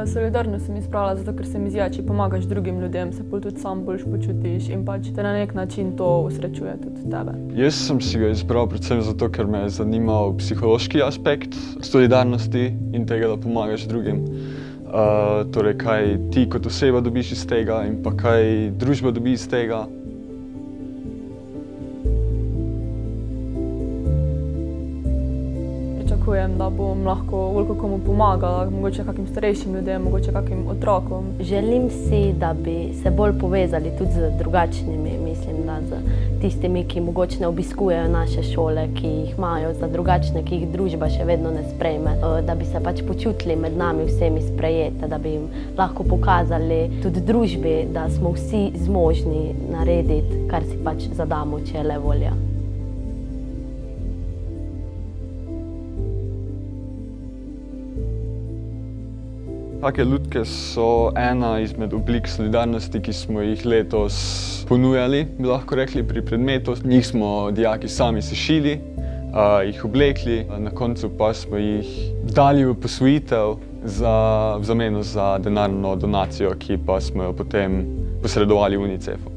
Solidarnost sem izbrala zato, ker se mi zdi, če pomagaš drugim ljudem, se pol tudi sam boljše počutiš in pač te na nek način to usrečuje tudi tebe. Jaz sem si ga izbral predvsem zato, ker me je zanimal psihološki aspekt solidarnosti in tega, da pomagaš drugim. Torej, kaj ti kot oseba dobiš iz tega in pa kaj družba dobi iz tega. Pričakujem, da bom lahko veliko komu pomagala, mogoče kakim starejšim ljudem, mogoče kakim otrokom. Želim si, da bi se bolj povezali tudi z drugačnimi, mislim, da z tistimi, ki mogoče ne obiskujejo naše šole, ki jih imajo za drugačne, ki jih družba še vedno ne sprejme, da bi se pač počutili med nami vsemi sprejete, da bi jim lahko pokazali tudi družbi, da smo vsi zmožni narediti, kar si pač zadamo, če je le volja. Take lutke so ena izmed oblik solidarnosti, ki smo jih letos ponujali, bi lahko rekli, pri predmetu. Njih smo dijaki sami sešili, jih oblekli, na koncu pa smo jih dali v posvojitev v zameno za denarno donacijo, ki pa smo jo potem posredovali UNICEF-u.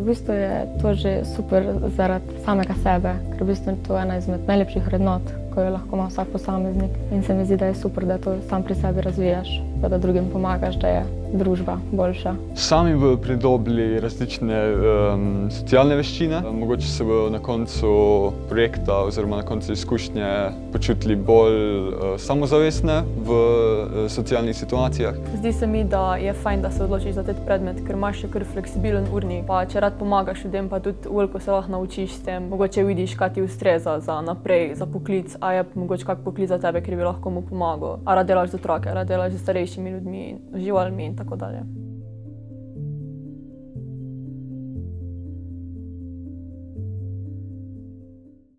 V bistvu je to že super zaradi samega sebe, ker v bistvu je to ena izmed najlepših vrednot, ko jo lahko ima vsak posameznik. In se mi zdi, da je super, da to sam pri sebi razvijaš, pa da drugim pomagaš, da je družba boljša. Sami bodo pridobili različne socialne veščine. Mogoče se bodo na koncu projekta oziroma na koncu izkušnje počutili bolj samozavestne v socialnih situacijah. Zdi se mi, da je fajn, da se odločiš za ta predmet, ker imaš še kar fleksibilen urnik. Pa če rad pomagaš ljudem, pa tudi veliko se lahko naučiš s tem. Mogoče vidiš, kaj ti ustreza za naprej, za poklic, a je mogoče kak poklic za tebe, ker bi lahko mu pomagal. A rad delaš z otroke, rad delaš z starejšimi ljudmi, živalmi in tako dalje.